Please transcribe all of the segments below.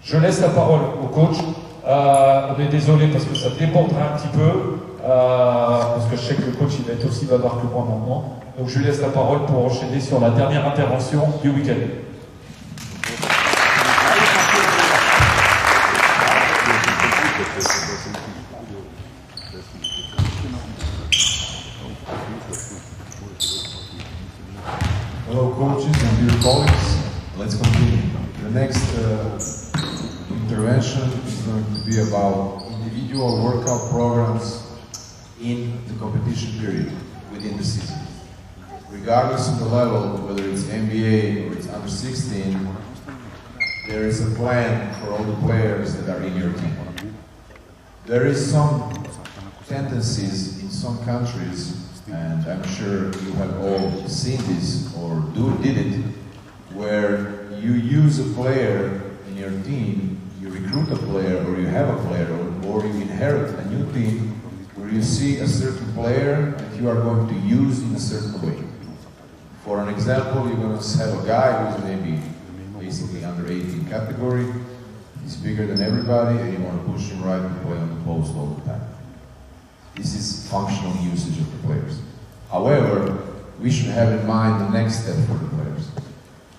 Je laisse la parole au coach. On est désolé parce que ça débordera un petit peu, parce que je sais que le coach il va être aussi bavard que moi maintenant. Donc je lui laisse la parole pour enchaîner sur la dernière intervention du week-end. Hello coaches and dear colleagues, let's continue. The next intervention is going to be about individual workout programs in the competition period within the season. Regardless of the level, whether it's NBA or it's under 16, there is a plan for all the players that are in your team. There is some tendencies in some countries, and I'm sure you have all seen this or did it, where you use a player in your team, you recruit a player or you have a player or you inherit a new team where you see a certain player that you are going to use in a certain way. For an example, you're going to have a guy who's maybe basically under 18 category, he's bigger than everybody and you want to push him right and play on the post all the time. This is functional usage of the players. However, we should have in mind the next step for the players.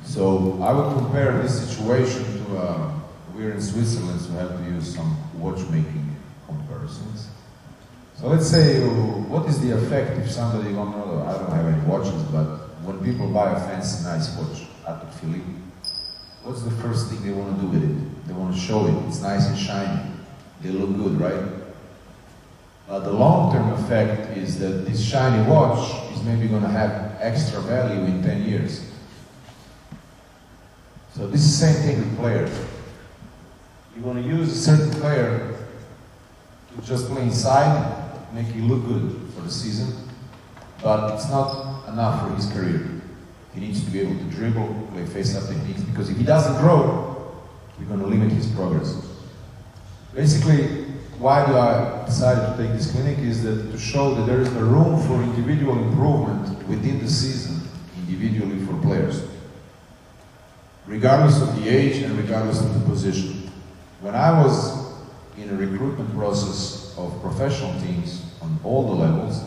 So I would compare this situation to, we're in Switzerland, so we have to use some watchmaking comparisons. So let's say, what is the effect if somebody, I don't have any watches, but when people buy a fancy, nice watch at the Philippe, what's the first thing they want to do with it? They want to show it, it's nice and shiny, they look good, right? The long-term effect is that this shiny watch is maybe going to have extra value in 10 years. So this is the same thing with players. You want to use a certain player to just play inside, make you look good for the season, but it's not enough for his career. He needs to be able to dribble, play face-up techniques, because if he doesn't grow, we're going to limit his progress. Basically, why do I decided to take this clinic is that to show that there is a room for individual improvement within the season, individually for players, regardless of the age and regardless of the position. When I was in a recruitment process of professional teams on all the levels,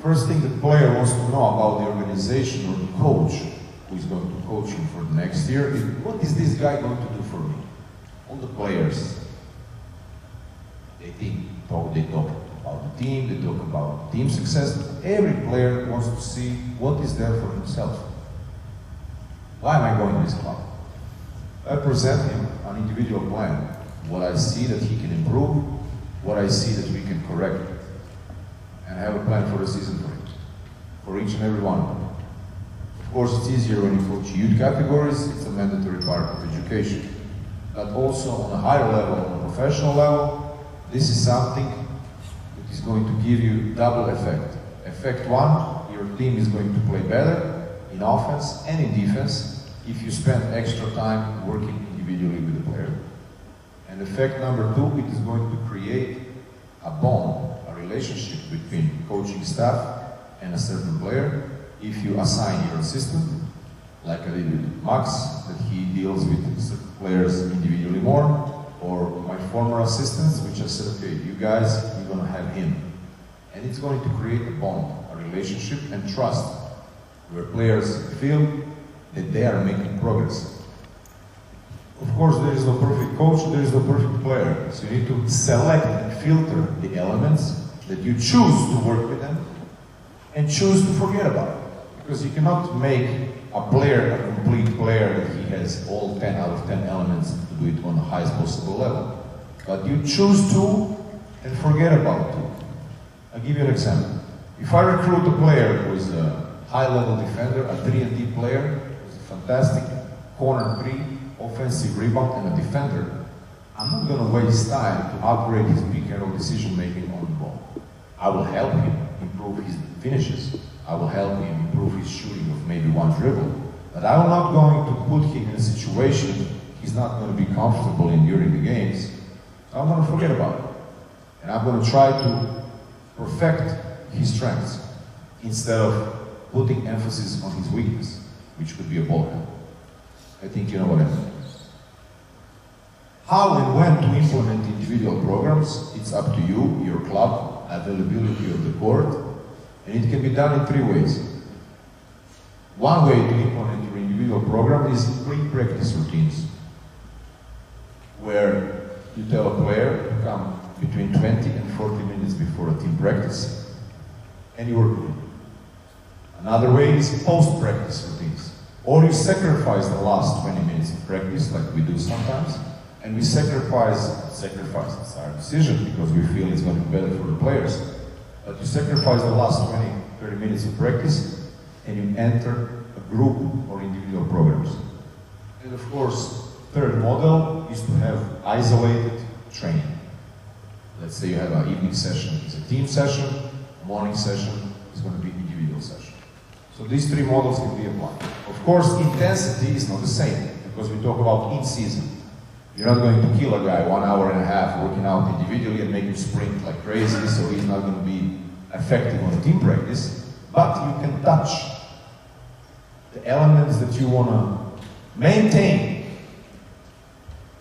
first thing the player wants to know about the organization or the coach who is going to coach him for the next year is, what is this guy going to do for me? All the players, they talk about the team, they talk about team success. Every player wants to see what is there for himself. Why am I going to this club? I present him an individual plan. What I see that he can improve, what I see that we can correct, and have a plan for the season for him, for each and every one of them. Of course, it's easier when you coach youth categories, it's a mandatory part of education. But also on a higher level, on a professional level, this is something that is going to give you double effect. Effect one, your team is going to play better in offense and in defense if you spend extra time working individually with the player. And effect number two, it is going to create a bond, a relationship between coaching staff and a certain player. If you assign your assistant, like I did with Max, that he deals with certain players individually more, or my former assistants, which I said, okay, you guys, you're going to have him. And it's going to create a bond, a relationship and trust, where players feel that they are making progress. Of course, there is no perfect coach, there is no perfect player. So you need to select and filter the elements that you choose to work with them and choose to forget about it. Because you cannot make a player a complete player that he has all 10 out of 10 elements to do it on the highest possible level. But you choose two and forget about two. I'll give you an example. If I recruit a player who is a high-level defender, a 3-and-D player, who's a fantastic corner three, offensive rebound, and a defender, I'm not going to waste time to upgrade his pick and roll decision-making on the ball. I will help him improve his finishes. I will help him improve his shooting of maybe one dribble. But I'm not going to put him in a situation he's not going to be comfortable in during the games. I'm going to forget about it. And I'm going to try to perfect his strengths instead of putting emphasis on his weakness, which could be a ball handle. I think you know what I mean. How and when to implement individual programs, it's up to you, your club, availability of the court, and it can be done in 3 ways. One way to implement your individual program is pre-practice routines, where you tell a player to come between 20 and 40 minutes before a team practice, and you work with him. Another way is post-practice routines, or you sacrifice the last 20 minutes of practice, like we do sometimes, and we sacrifice, it's our decision because we feel it's going to be better for the players, but you sacrifice the last 20, 30 minutes of practice, and you enter a group or individual programs. And of course, third model is to have isolated training. Let's say you have an evening session, it's a team session, morning session is going to be individual session. So these 3 models can be applied. Of course, intensity is not the same, because we talk about in season. You're not going to kill a guy 1.5 hours working out individually and make him sprint like crazy, so he's not going to be effective on team practice, but you can touch the elements that you want to maintain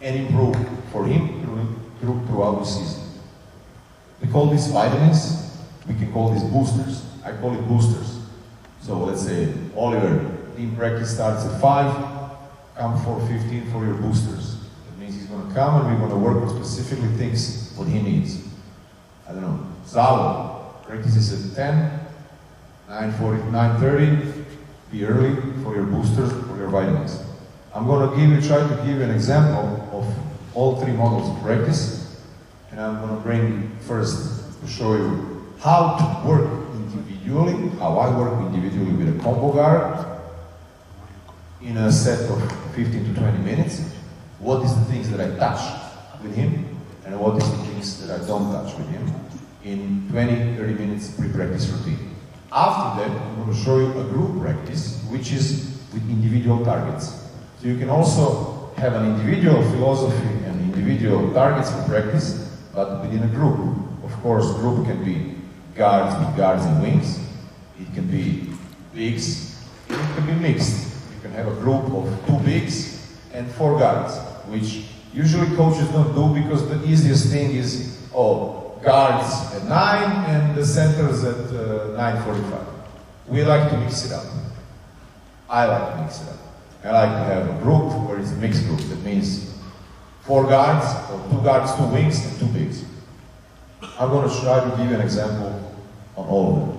and improve for him throughout the season. We call these vitamins, we can call these boosters. I call it boosters. So let's say, Oliver, team practice starts at 5, come 4:15 for your boosters. That means he's going to come and we're going to work on specifically things what he needs. I don't know, Zalo, practice is at 10, 9:40, 9:30, be early for your boosters, for your vitamins. I'm going to try to give you an example of all 3 models of practice, and I'm going to bring first to show you how to work individually, how I work individually with a combo guard in a set of 15 to 20 minutes. What is the things that I touch with him, and what is the things that I don't touch with him in 20, 30 minutes pre-practice routine. After that, I'm going to show you a group practice, which is with individual targets. So you can also have an individual philosophy and individual targets for practice, but within a group. Of course, group can be guards with guards and wings. It can be bigs. It can be mixed. You can have a group of 2 bigs and 4 guards, which usually coaches don't do because the easiest thing is, guards at 9 and the centers at 9:45. We like to mix it up. I like to mix it up. I like to have a group where it's a mixed group. That means 4 guards, or 2 guards, 2 wings, and 2 bigs. I'm going to try to give you an example on all of them.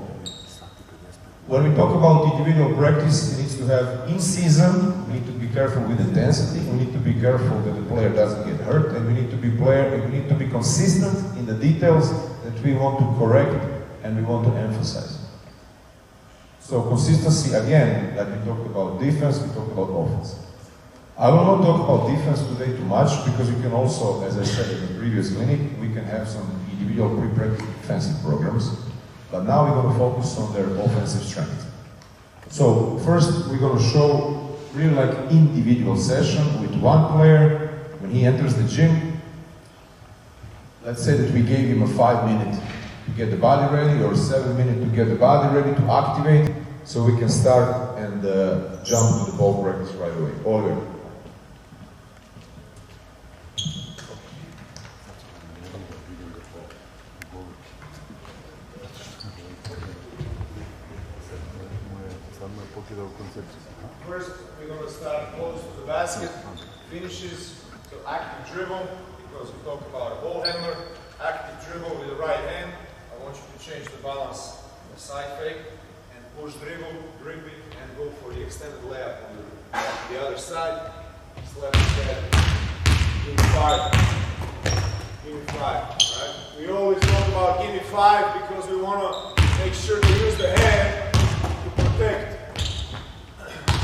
When we talk about individual practice, it needs to have in season, we need to be careful with intensity, we need to be careful that the player doesn't get hurt, and we need to be consistent in the details that we want to correct and we want to emphasize. So consistency, again, like we talked about defense, we talked about offense. I will not talk about defense today too much, because you can also, as I said in the previous clinic, we can have some individual pre-practice defensive programs. But now we're going to focus on their offensive strength. So first we're going to show really like individual session with one player when he enters the gym. Let's say that we gave him a 5 minute to get the body ready, or 7 minutes to get the body ready to activate, so we can start and jump to the ball practice right away. Oliver. First, we're going to start close to the basket, finishes, so active dribble, because we talk about a ball handler, active dribble with the right hand. I want you to change the balance on the side fake, and push dribble, dribbling, and go for the extended layup on the other side. Slap his head. Give me 5. Give me 5. Right? We always talk about give me 5 because we want to make sure to use the hand to protect.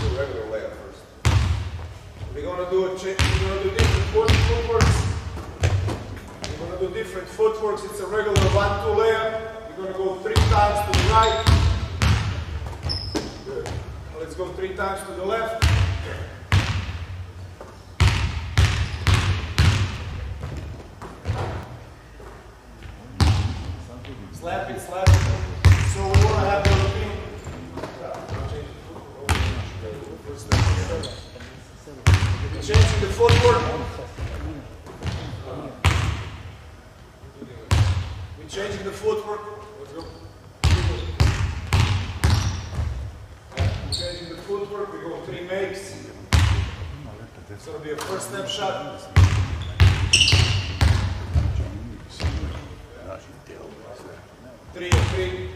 Regular layup first. We're going to do different footworks. We're going to do different footworks. It's a regular 1-2 layup. We're going to go 3 times to the right. Good. Now let's go 3 times to the left. Slap it, slap it. So we want to have the routine. Changing the footwork. We're changing the footwork. Let's go. We're changing the footwork. We go 3 makes. It's going to be a first step shot. 3 and 3.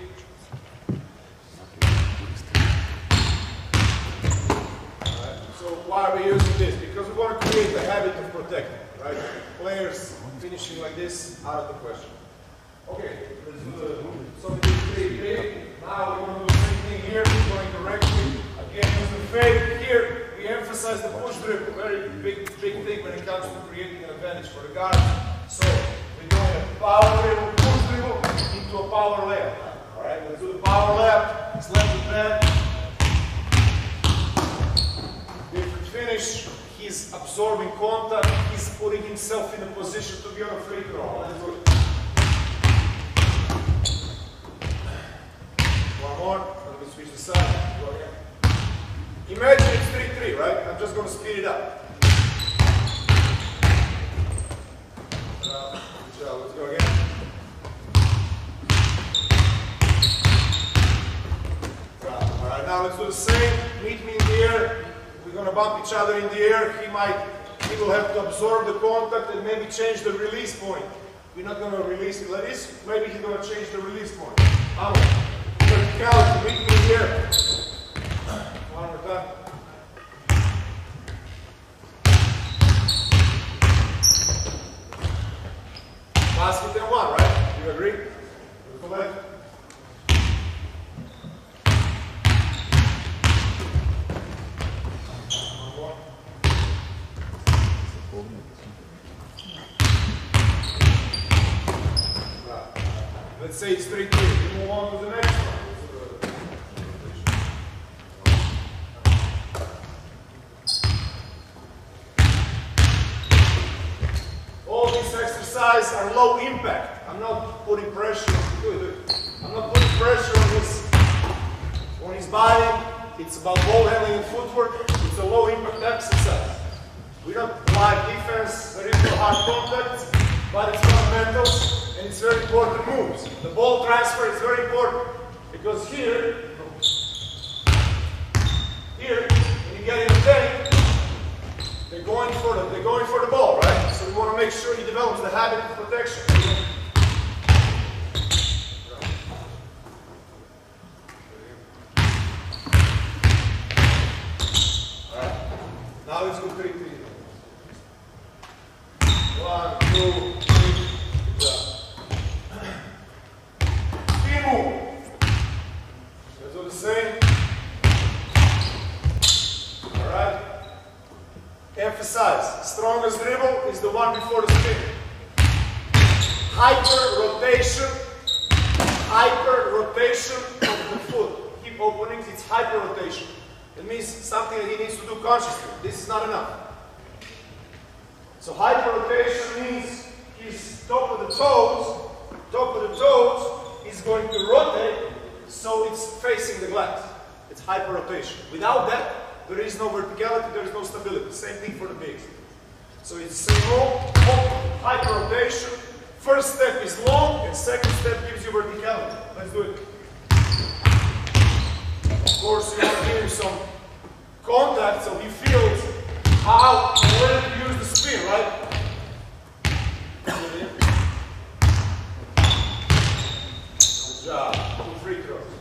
So why are we using this? Because we want to create the habit of protecting, right? Players finishing like this, out of the question. Okay, let's do the, so we do 3-3. Now we want to do the same thing here, going directly. Again, use the fake. Here, we emphasize the push dribble. Very big thing when it comes to creating an advantage for the guard. So we're doing a power dribble, push dribble into a power layup. All right, let's do the power layup. It's left with that. Different finish. He's absorbing contact. He's putting himself in a position to be on a free throw. Let's do it. One more. Let me switch the side. Go again. Imagine it's 3-3, right? I'm just going to speed it up. Good job. Let's go again. Alright, now let's do the same. Meet me in the air. We're going to bump each other in the air. He will have to absorb the contact and maybe change the release point. We're not going to release it like this. Maybe he's going to change the release point. Verticality, meet me in the air. One more time. Basket and 1, right? You agree? Let's go back. Let's say it's 3-3. We move on to the next one. All these exercises are low impact. I'm not putting pressure. I'm not putting pressure on his body. It's about ball handling and footwork. It's a low impact exercise. We don't like defense. There is no hard contact, but it's fundamentals. And it's very important moves. The ball transfer is very important because here, when you get in the tank, they're going for the ball, right? So we want to make sure he develops the habit of protection. All right. Now let's go 3-3. 1, 2, 3. Good job. Let's do the same. Alright. Emphasize. Strongest dribble is the one before the spin. Hyper rotation of the foot. Hip openings, it's hyper rotation. It means something that he needs to do consciously. This is not enough. So hyper rotation means his top of the toes is going to rotate so it's facing the glass. It's hyper rotation. Without that, there is no verticality, there is no stability. Same thing for the bigs. So it's single, hyper rotation. First step is long, and second step gives you verticality. Let's do it. Of course, you want to give him some contact so he feels how and where to use the spin, right? Job. 2 free throws.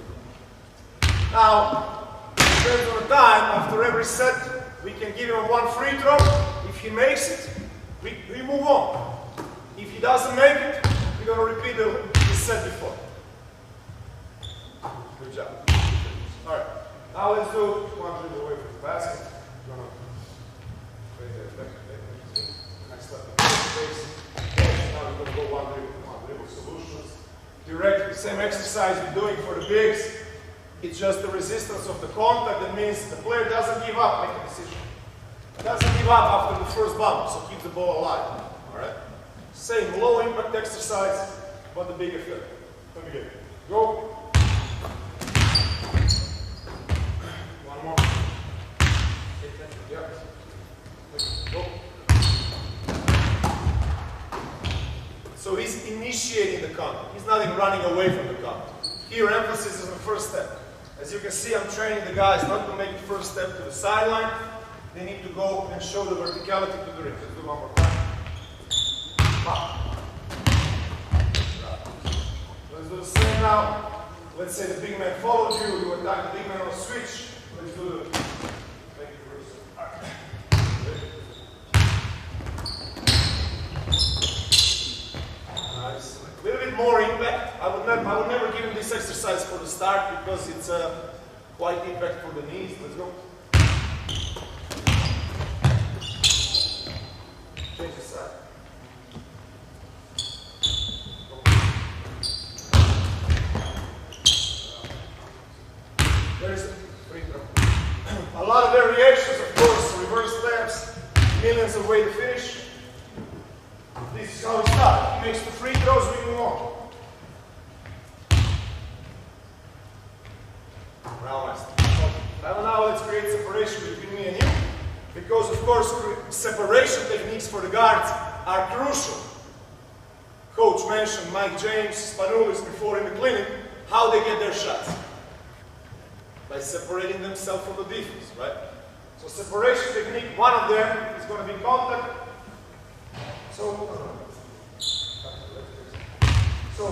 Now, depends on the time. After every set, we can give him 1 free throw. If he makes it, we move on. If he doesn't make it, we're going to repeat the set before. Good job. All right. Now let's do 1 dribble away from the basket. Next step. Now we're going to go 1 dribble solutions. Directly, same exercise we're doing for the bigs. It's just the resistance of the contact. That means the player doesn't give up, make a decision. Doesn't give up after the first bump, so keep the ball alive. Alright? Same low impact exercise, but the big effect. Let me get it. Go. 1 more. Yeah. Go. So he's initiating the contact. He's not even running away from the contact. Here, emphasis is on the first step. As you can see, I'm training the guys not to make the first step to the sideline. They need to go and show the verticality to the rim. Let's do one more time. Let's do the same now. Let's say the big man followed you. You attack the big man on a switch. Let's do the make it reverse. Nice. A little bit more impact. I would never give him this exercise for the start because it's quite impact for the knees. Let's go. Change the side. There's a free throw. A lot of variations, of course, reverse steps, millions of ways to finish. This is how it starts. He makes the free throws, we move on. Now let's create separation between me and you. Because, of course, separation techniques for the guards are crucial. Coach mentioned Mike James, Spanulis before in the clinic, how they get their shots. By separating themselves from the defense, right? So separation technique, one of them is going to be contact. So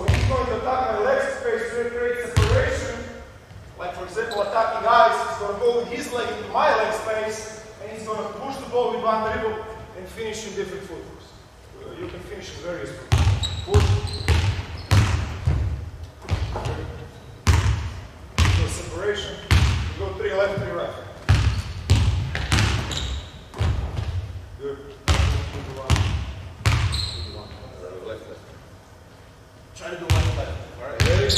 he's going to attack my leg space to create separation. Like, for example, attacking guys, he's going to go with his leg into my leg space, and he's going to push the ball with one dribble and finish in different footworks. You can finish in various footworks. Push. So separation. You go 3 left, 3 right. Good. Try to do left. Alright, ready?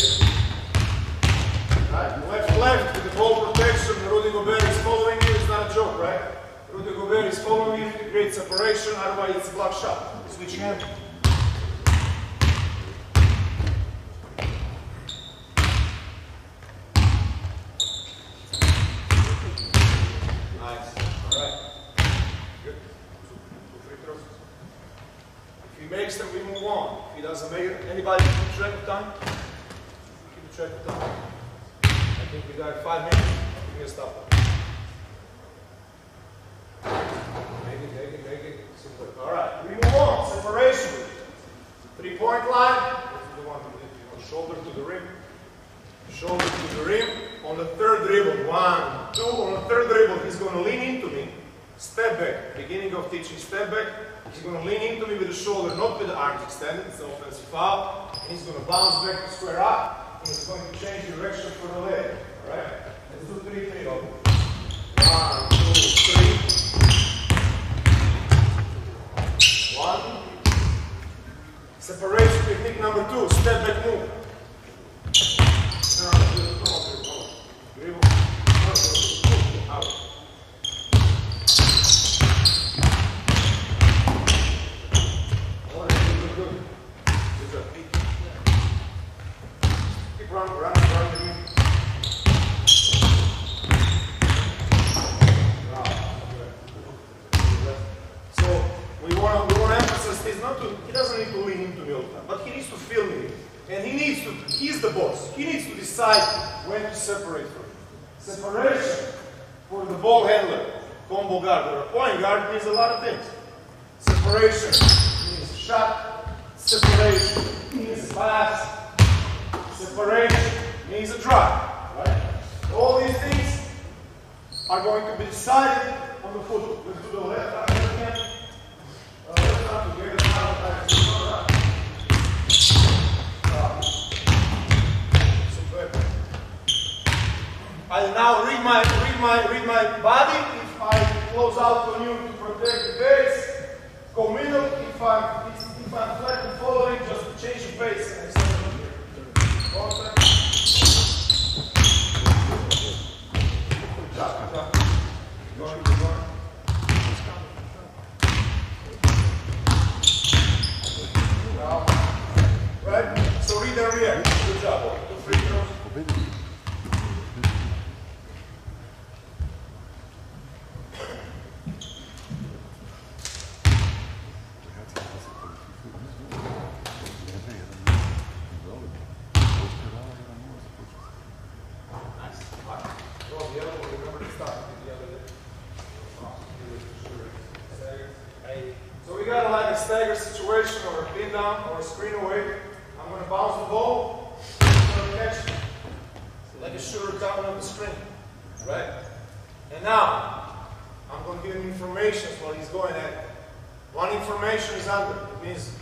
Right, left with the ball protection. Rudy Gobert is following you. It's not a joke, right? Rudy Gobert is following you. Great separation. Otherwise, it's a block shot. Switch hand. Nice. All right. Good. 2 free throws. If he makes them, we move on. If he doesn't make it, anybody keep track of time? Keep track of time. I think we got 5 minutes. We can stop. Make it. Super. All right, we move on. Separation. 3-point line. This is the one we did. Shoulder to the rim. Shoulder to the rim. On the third dribble. 1, 2. On the third dribble, he's going to lean into me. Step back. Beginning of teaching step back. He's going to lean into me with the shoulder, not with the arms extended. It's an offensive foul. And he's going to bounce back to square up. And he's going to change direction for the leg. Alright? Let's do 3-3. 1, 2, 3. 1. Separation technique number 2. Step back move. Dribble. Out. Keep running. So we want to emphasize this. He doesn't need to lean into me all the time, but he needs to feel me. And he's the boss. He needs to decide when to separate from me. Separation for the ball handler, combo guard, or a point guard means a lot of things. Separation means shot. Separation means pass. Separation means a drive. Right? All these things are going to be decided on the football. Let's do the left hand again. Left hand together. I now read my body. If I close out on you to protect the base, go middle. If I'm flat and following, just change the base and start from here. Contact. Good job. Good job. Right? So read and react. Good job. 2 free throws. the elbow. Remember to start with the other leg. So we got like a stagger situation or a pin down or a screen away. I'm going to bounce the ball. I'm going to catch it. Like a shooter down on the screen. Right? And now, I'm going to give him information while he's going at it. One information is under. It means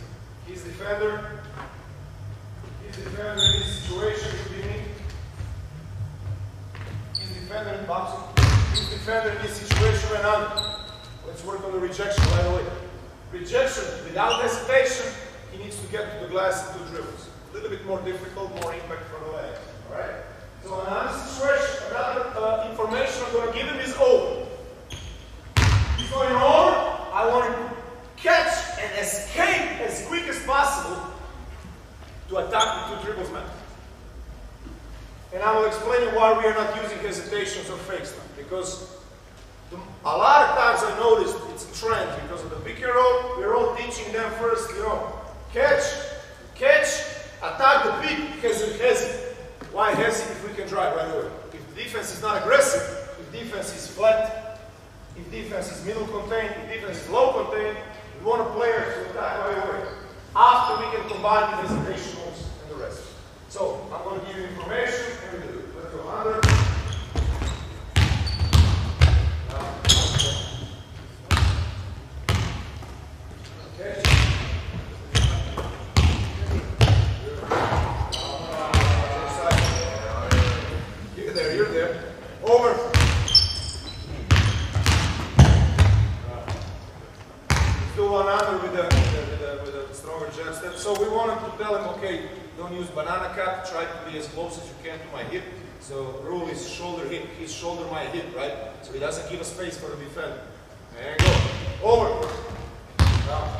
he's defender. He's defender in this situation is being. He's defender in boxing. He's defender in this situation went under. Let's work on the rejection right away. Rejection, without hesitation, he needs to get to the glass in 2 dribbles. A little bit more difficult, more impact for the leg. Alright? So another situation, another information I'm going to give him is over. He's going over. I want him to catch and escape as quick as possible to attack the 2 dribbles method. And I will explain you why we are not using hesitations or fakes now. Because a lot of times I noticed it's a trend because of the pick and roll. We're all teaching them first, catch, attack the pick, hesitate. Why hesitate if we can drive right away? If the defense is not aggressive, if defense is flat, if defense is middle contained, if defense is low contained, we want a player to attack right away. After we can combine the hesitation moves and the rest. So I'm going to give you information and we do it. Let's go under. Okay. You're there. Over. Do one under with a stronger jab step. So we wanted to tell him, okay, don't use banana cut. Try to be as close as you can to my hip. So rule is shoulder hip. His shoulder, my hip, right? So he doesn't give a space for the defender. And go. Over. Now,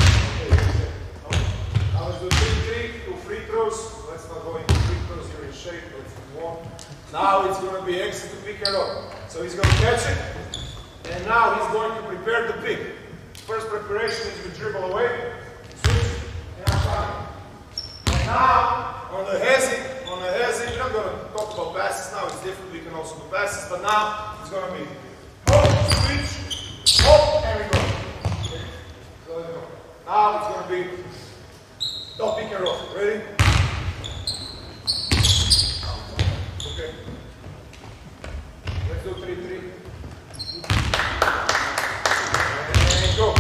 okay. Now let's do 2 free throws. Let's not go into free throws. You're in shape. Let's do 1. Now it's going to be exit to pick and roll. So he's going to catch it. And now he's going to prepare the pick. First preparation is we dribble away, switch, and I'm fine. And now, on the hesi, we're not going to talk about passes now, it's different, we can also do passes, but now it's going to be hop, switch, hop, and we go. Okay. So let's go. Now it's going to be top pick and roll. Ready? Okay. Let's do 3-3. Go.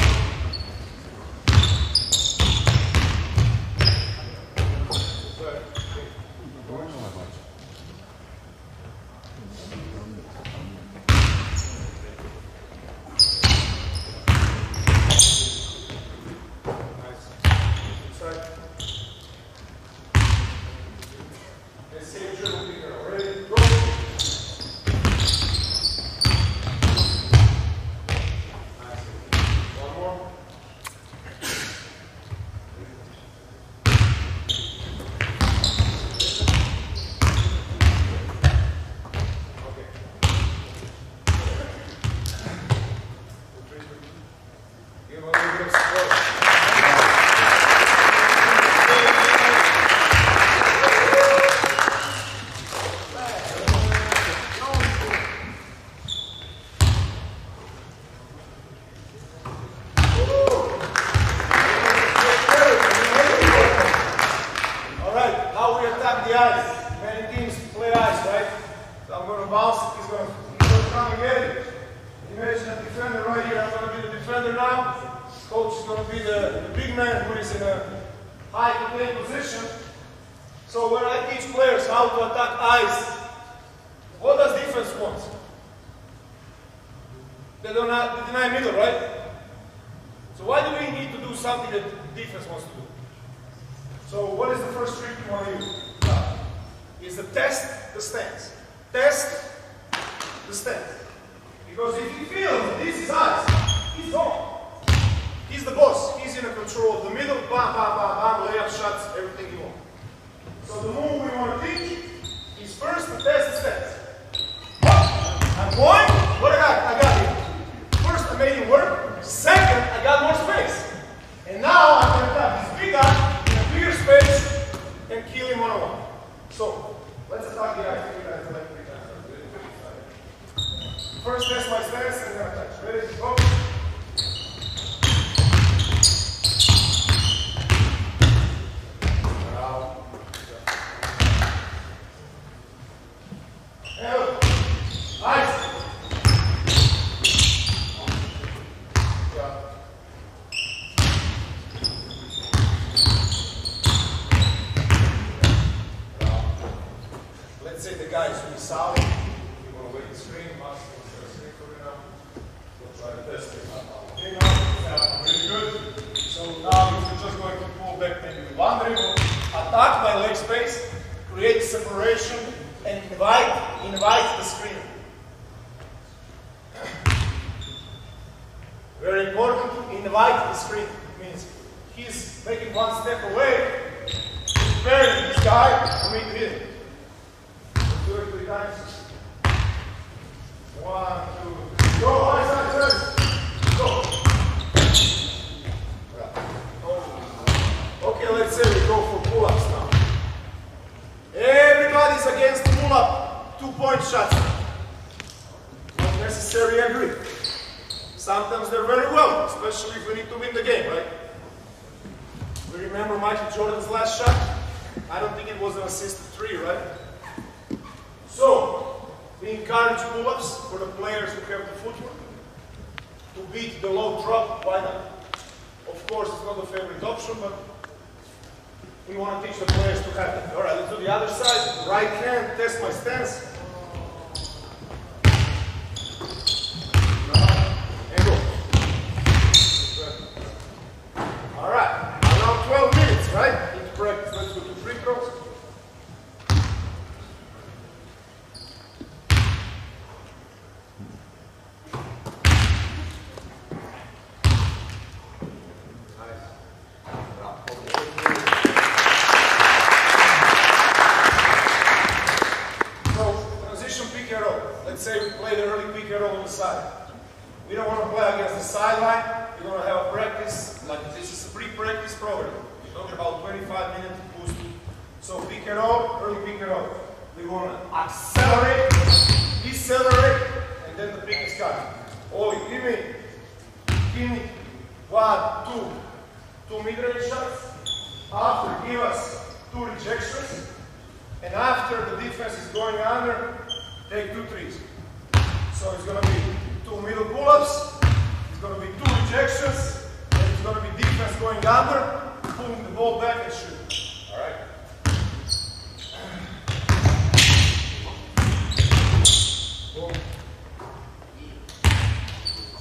First test my stance and then touch. Ready? Go. Let's say the guy is really solid. You want to wait the screen, watch the screen for it now. We'll try to test it. Okay, now, really good. So now we're just going to pull back maybe with one dribble, attack my leg space, create separation, and invite the screen. Very important, invite the screen. It means he's making one step away, preparing this guy to meet him. Do it 3 times. 1, 2, go. High side turn. Go. Okay, let's say we go for pull-ups now. Everybody's against pull-up. 2-point shots. Not necessarily agree. Sometimes they're very well, especially if we need to win the game, right? We remember Michael Jordan's last shot? I don't think it was an assisted 3, right? So, we encourage pull-ups for the players who have the footwork to beat the low drop. Why not? Of course, it's not a favorite option, but we want to teach the players to have it. All right, let's do the other side. Right hand, test my stance. And go. All right, around 12 minutes, right? Into practice. Let's go to free throws. Let's say we play the early pick and roll on the side. We don't want to play against the sideline. We're going to have a practice, like this is a pre-practice program. We're talking about 25-minute boost. So pick and roll, early pick and roll. We want to accelerate, decelerate, and then the pick is coming. Oli, give me 1, 2 mid-range shots. After, give us 2 rejections. And after the defense is going under, take 2 threes. So it's going to be 2 middle pull-ups, it's going to be 2 rejections, and it's going to be defense going under, pulling the ball back and shoot. All right? Boom.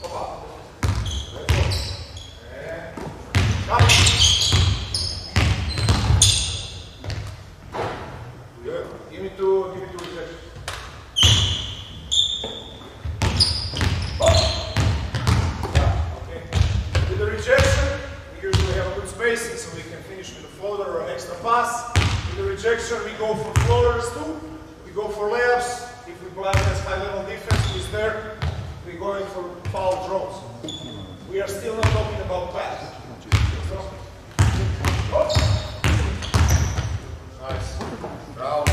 Opa. Let's go. And up. Good. Give me 2 rejections. Spacing, so we can finish with a floater or an extra pass. With the rejection, we go for floaters too. We go for layups. If we play against high-level defense who is there, we're going for foul draws. We are still not talking about pass. So, nice. Bravo.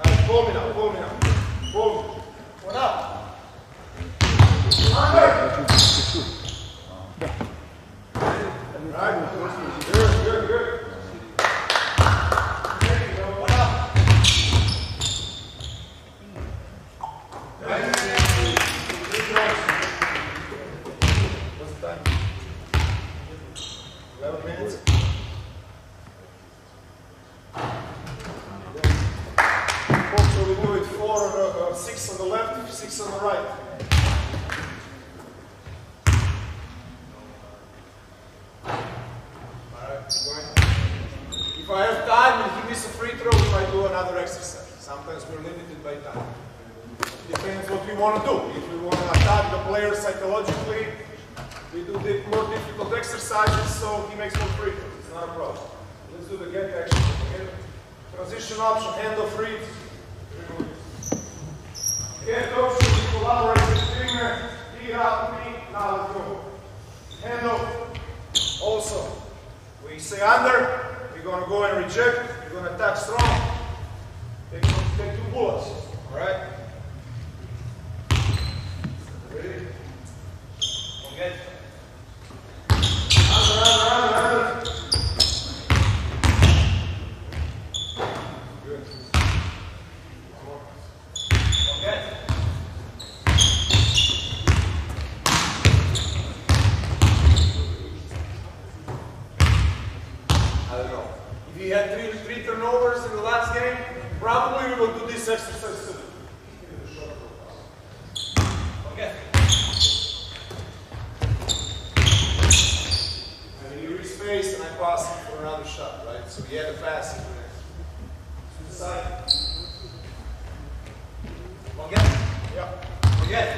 Nice. Pull me now. Pull me now. Pull me. One up. Under. Right. Good, good. There you go. One up. Nice. What's the time? 11 minutes. So we do it 6 on the left, 6 on the right. If I have time and he misses a free throw, we might do another exercise. Sometimes we're limited by time. Depends what we want to do. If we want to attack the player psychologically, we do the more difficult exercises so he makes more free throws. It's not a problem. Let's do the get action. Okay? Transition option, handoff read. Get option, we collaborate with the finger. Dig it out with me. Now let's go. Handoff. Also, we say under. We're going to go and reject. We're going to attack strong. Take take 2 bullets. All right? Ready? Okay. Run. Good. One more. Okay. I don't know. If you had three turnovers in the last game, probably we will do this exercise too. Okay. And you respace and I pass it for another shot, right? So you had a pass to the side. Okay? Yep. Okay.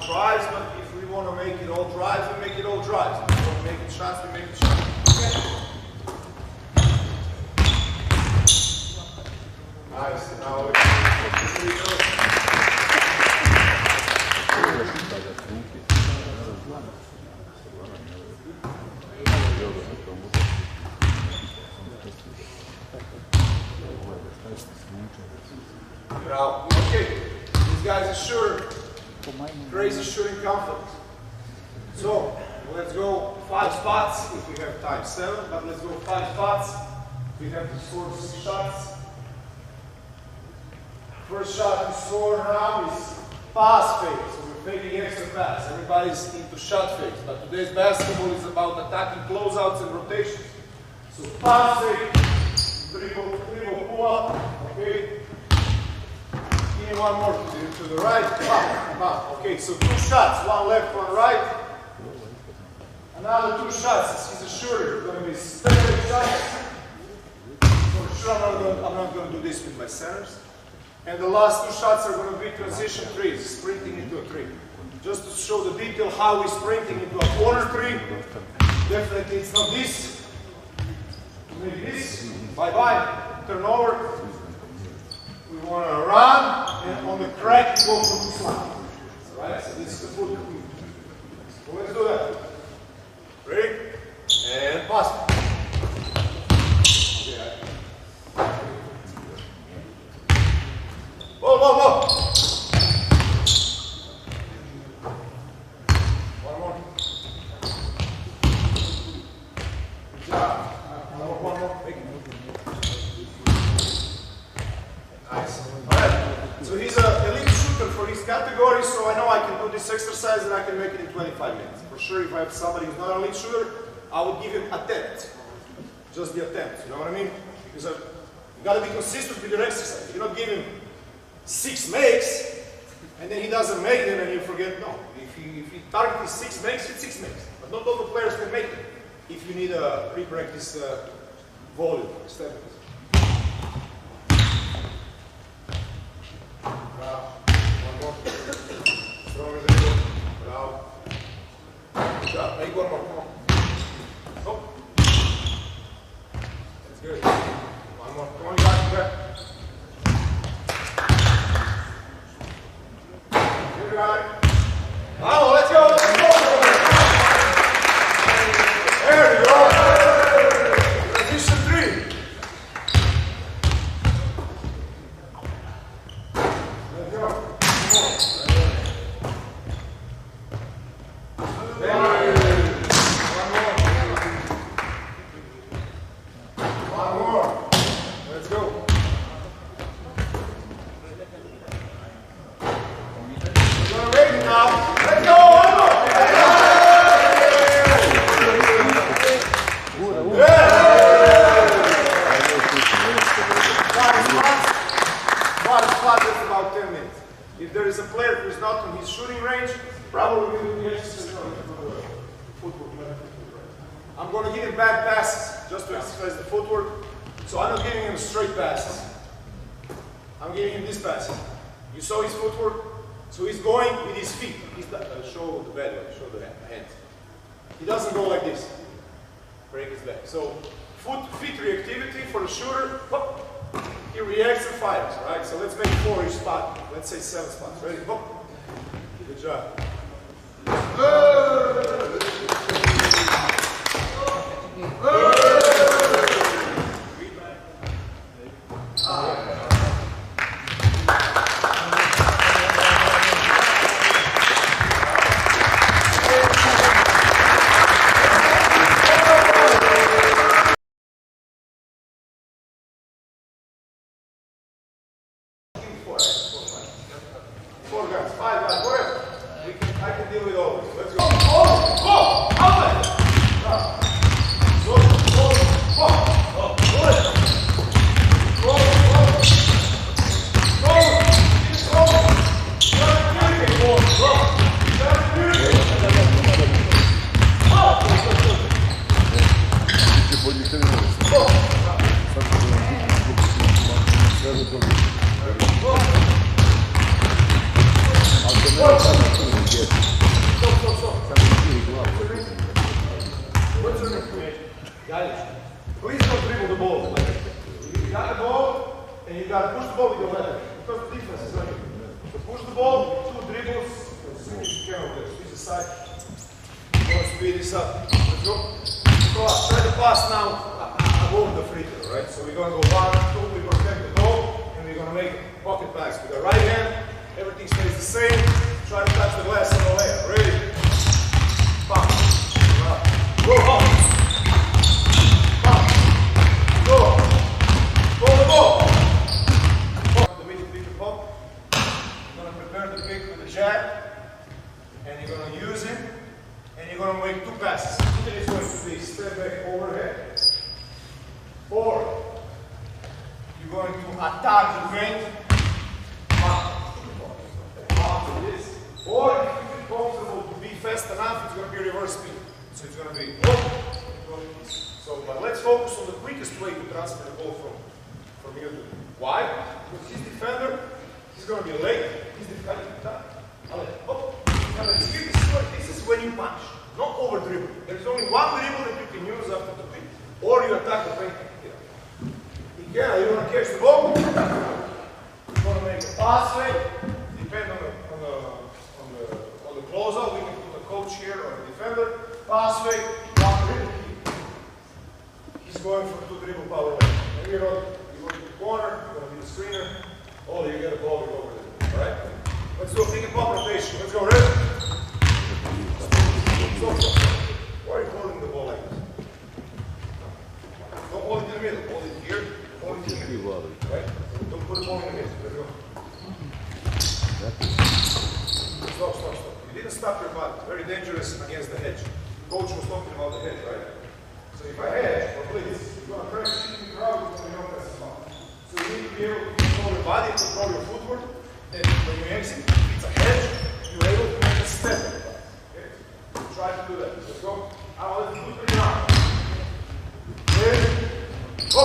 Drives, but if we want to make it all drives, we make it all drives. If we want to make it shots, we make it shots. Okay. Nice. Now we go. Bravo. Okay. These guys are sure. Crazy shooting confidence. So let's go 5 spots if we have time. 7, but let's go 5 spots. We have to score 6 shots. First shot we score now is pass fake. So we're faking extra pass. Everybody's into shot fakes, but today's basketball is about attacking closeouts and rotations. So pass fake, dribble, pull up, okay. One more to the right, bam. Okay, so 2 shots, 1 left, 1 right. Another 2 shots. He's a shooter. It's going to be separate shots. For sure, I'm not going to do this with my centers. And the last 2 shots are going to be transition threes, sprinting into a 3. Just to show the detail how we're sprinting into a corner 3. Definitely, it's not this. Maybe this. Bye-bye. Turn over. We want to run, and on the crack, go from the side. Alright, so this is the foot. So let's do that. Ready? And pass. Okay. Whoa. One more. Good job. One more. Nice. Alright, so he's an elite shooter for his category, so I know I can do this exercise and I can make it in 25 minutes. For sure, if I have somebody who's not an elite shooter, I would give him attempt. Just the attempt, you know what I mean? Because you gotta be consistent with your exercise. You're not giving 6 makes, and then he doesn't make them and you forget, no. If he target is 6 makes, it's 6 makes. But not all the players can make it. If you need a pre-practice volume, step. Bravo. One more. Stronger than you. Bravo. Good job. Make one more. Come on. Oh. That's good. One more. Come on, back. You got it. Bravo, let's go. Let's go. There we go. Transition 3. If there is a player who is not in his shooting range, probably will do the exercise. I'm going to give him back passes just to exercise the footwork. So I'm not giving him straight passes. I'm giving him these passes. You saw his footwork? So he's going with his feet. Show the bed, show the hands. He doesn't go like this. Break his back. So feet reactivity for the shooter. Whoop. He reacts and fires, right? So let's make 4 each spot. Let's say 7 spots. Ready? Whoop. Good job. Guys, please don't dribble the ball. You got the ball, and you got to push the ball with your left. Because the defense is on you. So push the ball, 2 dribbles, as soon as you can over there. Squeeze the side. Go speed this up. Let's go. Try to pass now above the free throw, right? So we're going to go 1, 2, we protect the ball, and we're going to make pocket pass. With the right hand, everything stays the same. Try to touch the glass on the left. Ready? Pump. Go up. Pump. Go. Go the ball. The way to pick the pump. You're going to prepare the pick with the jab, and you're going to use it, and you're going to make 2 passes. Either it's going to be step back overhead, or you're going to attack the paint. Or if you feel comfortable to be fast enough, it's going to be reverse speed. So it's going to be so, but let's focus on the quickest way to transfer the ball from here to here. Why? Because his defender, he's going to be late. His defender, this is when you punch, not over dribble. There's only one dribble that you can use after the pick. Or you attack the paint. You want to catch the ball. You're going to make a pass fake. Depend on the closeout. We can put a coach here or a defender. Pass fake, 1 dribble. He's going for 2 dribble power leg. And you go to the corner, you're going to be the screener. Oh, you get a ball, you go over there. Alright? Let's do a pick and pop rotation. Let's go, ready? Why are you holding the ball like this? Don't hold it in the middle. Hold it here. Hold it here. Right? Don't put the ball in the middle. There we go. Stop. You didn't stop your body. Very dangerous against the hedge. Coach was talking about the hedge, right? So if I hedge, or please, you're going to press in the crowd, you're going to press the ball. So you need to be able to control your body, control your footwork, and when you exit, it's a hedge, you're able to make a step. Okay? Try to do that. Let's go. I'll let you put it around. Ready? Go!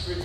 Switch.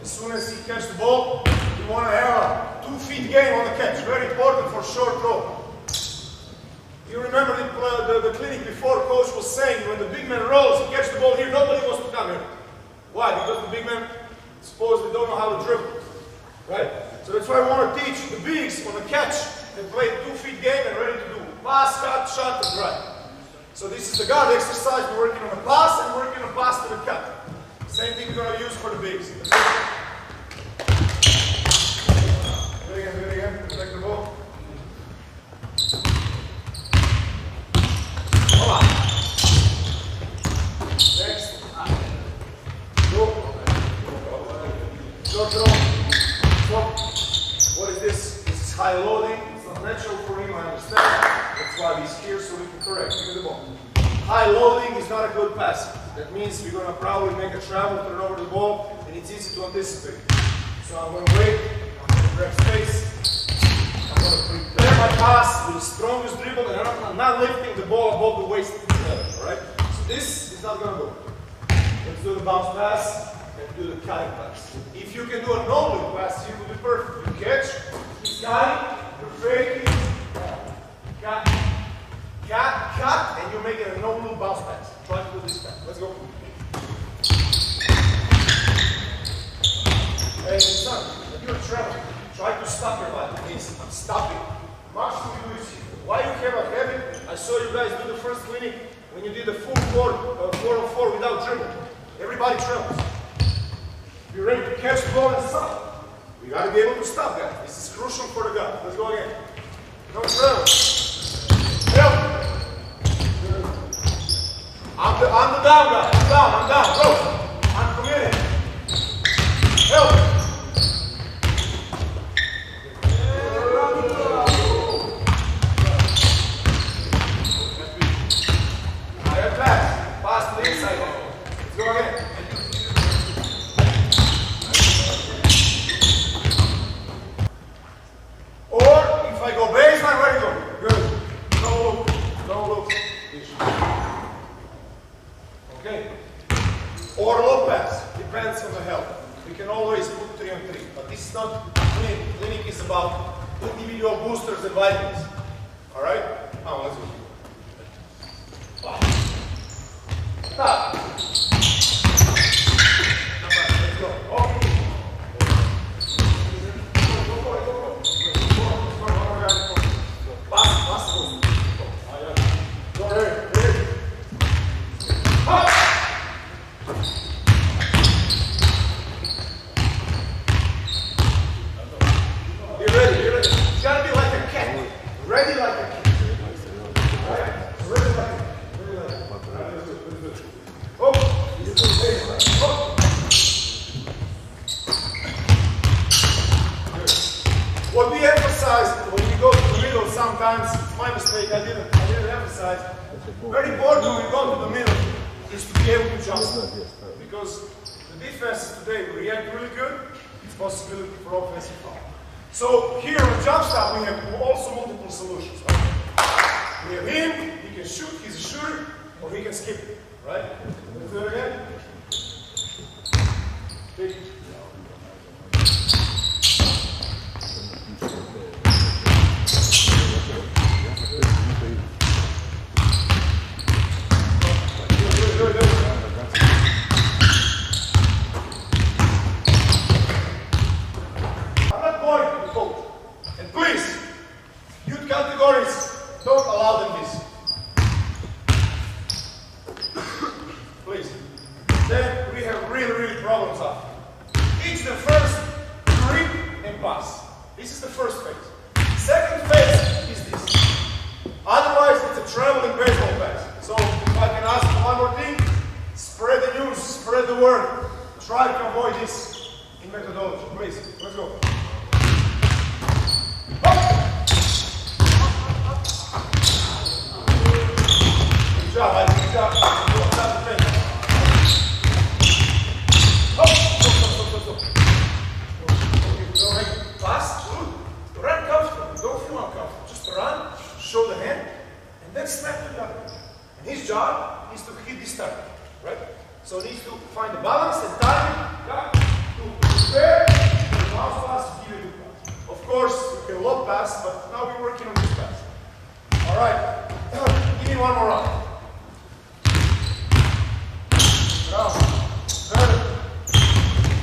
As soon as he catches the ball, you want to have a 2 feet game on the catch. Very important for short throw. You remember the clinic before, coach was saying when the big man rolls, he catches the ball here, nobody wants to come here. Why? Because the big man supposedly don't know how to dribble. Right? So that's why I want to teach the bigs on the catch. They play 2 feet game and ready to do pass, cut, shot, and drive. So this is the guard exercise. We're working on the pass and working on the pass to the cut. Same thing we're going to use for the bigs. Do it again. Protect the ball. Come on. Next. Go. Short throw. Stop. What is this? This is high loading. It's not natural for him, I understand. That's why he's here, so we can correct. Give me the ball. High loading is not a good pass. That means we're going to probably make a travel, turn over the ball, and it's easy to anticipate. So I'm going to wait, I'm going to grab space, I'm going to prepare my pass with the strongest dribble, and I'm not lifting the ball above the waist. Alright? So this is not going to go. Let's do the bounce pass and do the cutting pass. If you can do a no-look pass, it will be perfect. You catch, he's cutting, you're faking, cut. Cut, and you're making a no-look bounce pass. Try to do this pass. Let's go. Hey, son, if you're traveling, try to stop your body. Please, I'm stopping. March to do this here. Why you have a habit? I saw you guys do the first clinic when you did the full 4-on-4 without dribble. Everybody travels. If you're ready to catch the ball and stop, we got to be able to stop that. This is crucial for the guy. Let's go again. Don't travel. Help! I'm the down guy. I'm down. Go. I'm committed. Help! Higher pass. Pass to the inside. Let's go again. Or if I go baseline, where you go? Good. No look. Okay. Or low pass. Depends on the help. We can always put 3-on-3, but this is not clinic. Clinic is about individual boosters and vitamins. Alright? Now let's go. Stop. Let's go. Okay. What we emphasize when we go to the middle, sometimes it's my mistake, I didn't emphasize. Very important when we go to the middle is to be able to jump. Because the defenses today react really good, it's possibility for offensive foul. So here on jump stop we have also multiple solutions. Right? We have him, he can shoot, he's a shooter, or he can skip it. Right? Let's do it again. Big. Don't allow them this. Please. Then we have really problems after. pass, but now we're working on this pass. All right, give me one more round.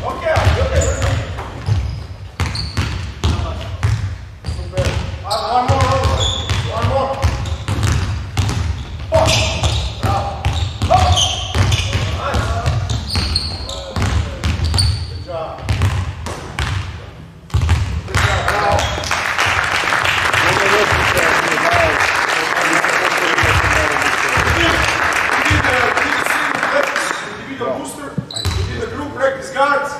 Okay, let's go. One more. Good job. Individual booster. We did the group practice guards.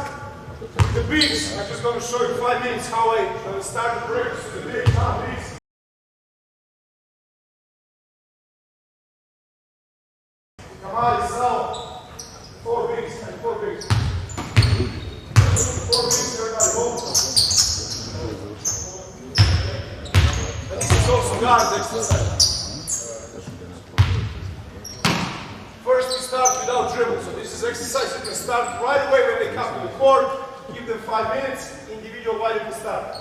The bigs. I'm just going to show you 5 minutes how I start the practice with the bigs. Bigs. Come on, so 4 bigs and 4 bigs. 4 bigs, everybody hold. This is also guard exercise. First we start without dribble. So this is exercise you can start right away when they come to the court. Give them 5 minutes, individual wide open start.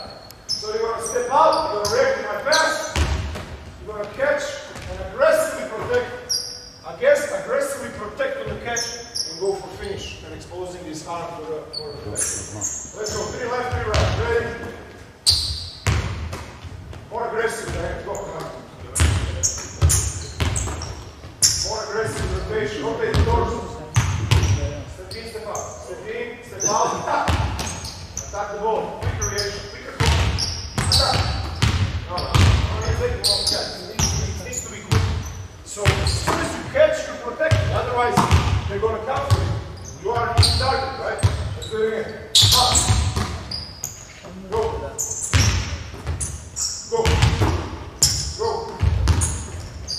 So you're going to step out, you're going to react to my pass, you're going to catch and aggressively protect. Aggressively protect on the catch and go for finish and exposing this arm for the left. Let's go, 3 left, 3 right. Ready? More aggressive, right? Go, come on. More aggressive rotation. Rotate the doors. Step in, step out. Step in, step out. Attack the ball. Quicker reaction. Quicker goal. Attack. No. I'm going to take the long catch. It needs to be quick. So as soon as you catch, you protect it. Otherwise, they're going to come for you. You are in target, right? Let's do it again. Up. Go. Go. Go.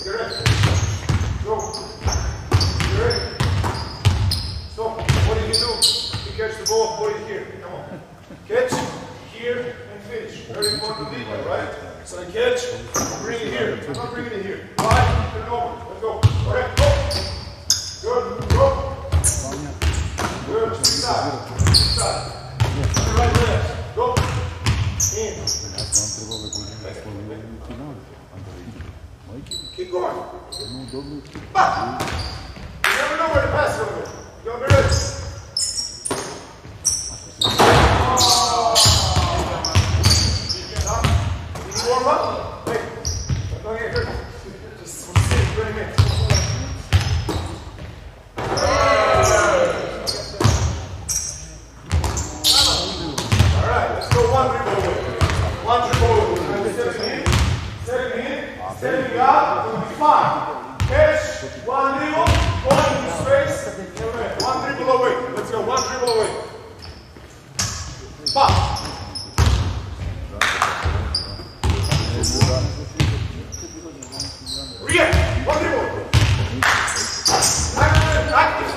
Get ready. Go. Get ready. Stop. What do you do? You catch the ball, put it here. Come on. Catch here and finish. Very important detail, right? So I catch, bring it here. I'm not bringing it here. Why? Turn over. Let's go. Alright, go. Good. Go. Good. Inside. Inside. Right there. Go. In. Keep going. Back. You never know where to pass over there. You gotta be ready. Warm up. Wait. Don't get hurt. Just sit 20 minutes. Alright, let's go one dribble away. One dribble away. Stepping out, it'll be 5. Catch, one dribble, going into space. One dribble away. Let's go, one dribble away. 5. React! One dribble! Active!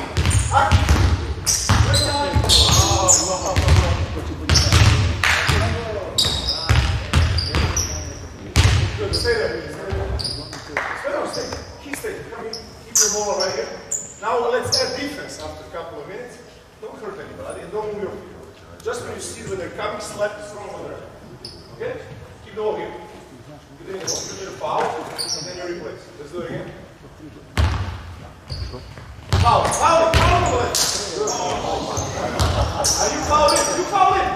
Good, stay there. Stay. Come in. Keep your ball right here. Now let's add defense after a couple of minutes. Don't hurt anybody and don't move your feet. Just when you see when they're coming, slap the strong on there. Okay? Keep the ball here. You need a foul, and then you replace. Let's do it again. Foul. Foul. Foul. Are you fouling? You fouling?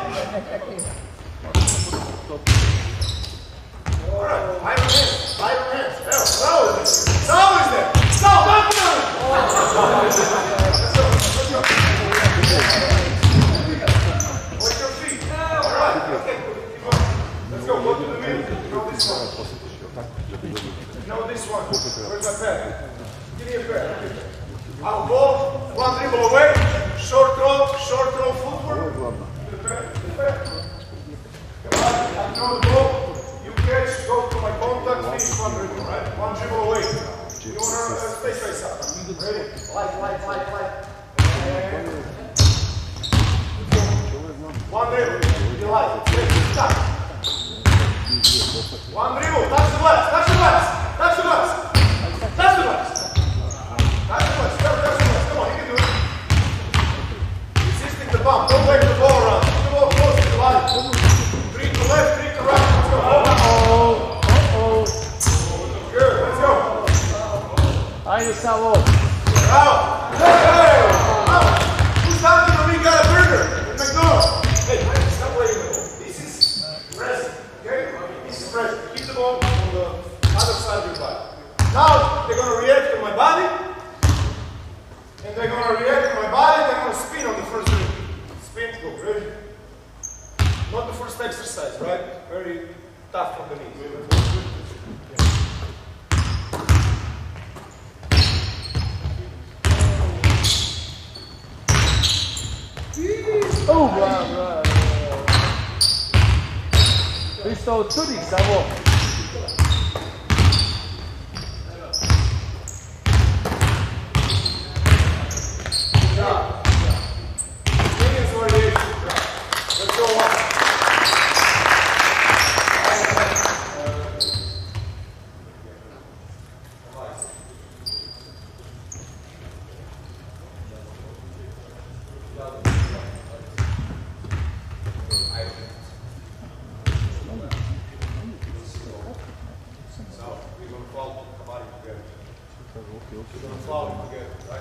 All right. Higher hands. Higher hands. Foul is there. Foul is there. Foul. Back down. Watch your feet. All right. Okay. Keep going. Let's go. Go to the middle. Throw this one. No, this one. Where's my pad? Give me a pad. I'll go. One dribble away. Short throw footwork. The pad. Come on. Throw the ball. You catch. Go to my contact. Finish one dribble. Right? One dribble away. You want to stay face up. Ready? Light. One dribble. You like. Stop. One dribble, touch the glass, touch the glass, touch the glass, touch the glass, touch the glass, come on, you can do it. Resisting the bump, don't wave the ball around, keep the ball close to the body. 3 to left, 3 to right, let's go. exercise, right? Very tough on the knees. Oh, bravo! Questo tu di stavo.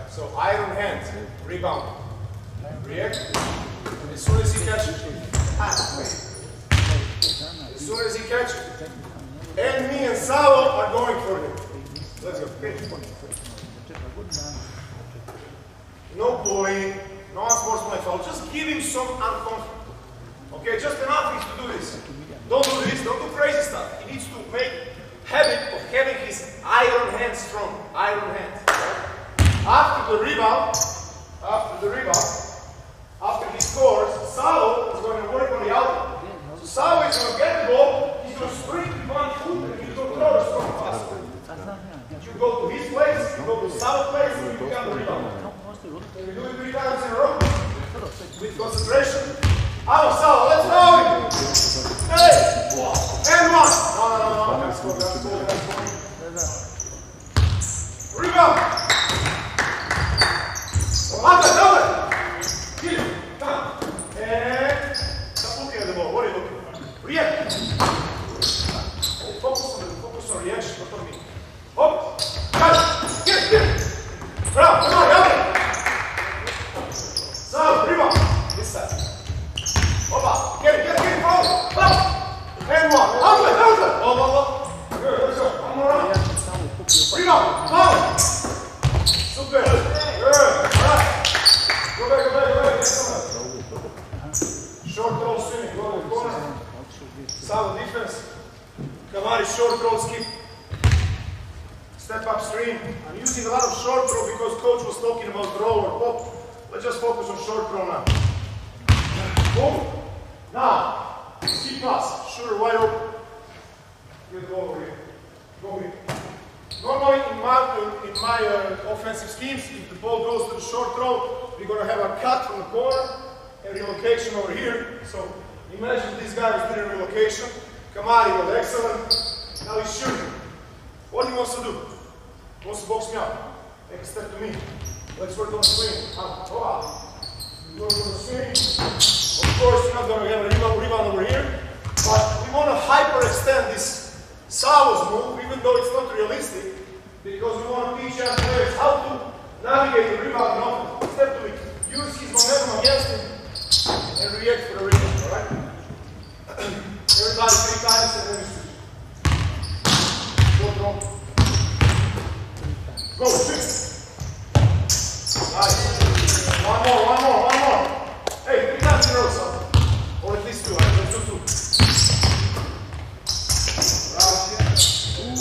So iron hand, rebound, react, and as soon as he catches it, as soon as he catches it, and me and Salo are going for him. Let's go. No pulling, no unsportsmanlike foul, just give him some uncomfort. Okay, just enough to do this. Don't do this, don't do crazy stuff. He needs to make habit of having his iron hand strong, iron hand. After the rebound, after he scores, Salo is going to work on the outlet. So Salo is going to get the ball, he's going to sprint with one foot, and he's going to throw a strong pass. You go to his place, you go to Salo's place, and you become the rebound. Can we do it 3 times in a row? With concentration. Out, Salo, let's throw it! Hey! And one! No. Let's go. Rebound! Double! Kill him! Come! And stop looking at the ball. What are you looking at? React! Focus on reaction, not on me. Hop! Cut! Get it! Bravo! Come on, double! So, rebound! This side. Hoppa! Get it, forward! Up! And one! Outlet! Oh. Good, let's go. One more round. Rebound! Forward! Super! Good! Alright! Go back. Short roll swimming, go to the corner. Solid defense. Kamari, short roll skip. Step upstream. I'm using a lot of short throw because coach was talking about roll or pop. Let's just focus on short throw now. Boom. Now, see pass. Shooter wide open. Get the ball over here. Go here. Normally in my offensive schemes, if the ball goes to the short throw, we're going to have a cut from the corner and relocation over here. So imagine this guy was doing relocation. Kamari was excellent. Now he's shooting. What he wants to do? He wants to box me out. Take a step to me. Let's work on the swing. Go out. Work on the swing. Of course, you're not going to have a rebound over here, but we want to hyperextend this Salo's move, even though it's not realistic, because we want to teach our players how to navigate the rebound and offense. Step to it. Use his momentum against him and react for the rebound, alright? Everybody 3 times and then we switch. Go wrong. Go, switch. Nice. One more. Hey, 3 times in a row, son. Or at least 2, right? Let's do 2.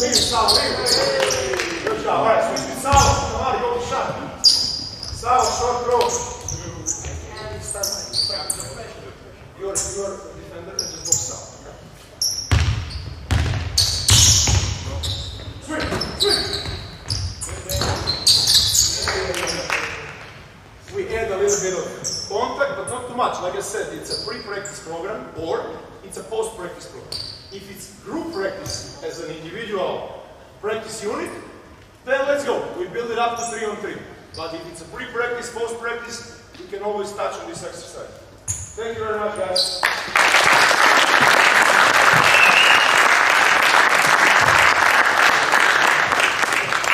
Leave it, Sal, leave it. Good job. All right, switch with Sal. Come on, go to shot. Sal, short throw. You're a defender and just box Sal. Swing. We add a little bit of contact, but not too much. Like I said, it's a pre-practice program or it's a post-practice program. If it's group practice as an individual practice unit, then let's go. We build it up to 3-on-3. But if it's a pre-practice, post-practice, we can always touch on this exercise. Thank you very much, guys.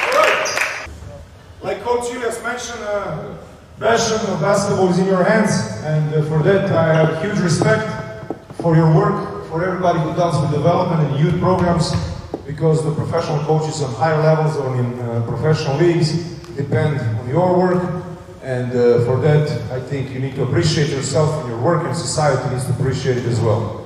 All right. Like Coach Julius mentioned, passion of basketball is in your hands, and for that I have huge respect for your work. For everybody who does with development and youth programs, because the professional coaches on higher levels or in professional leagues depend on your work, and for that I think you need to appreciate yourself and your work, and society needs to appreciate it as well.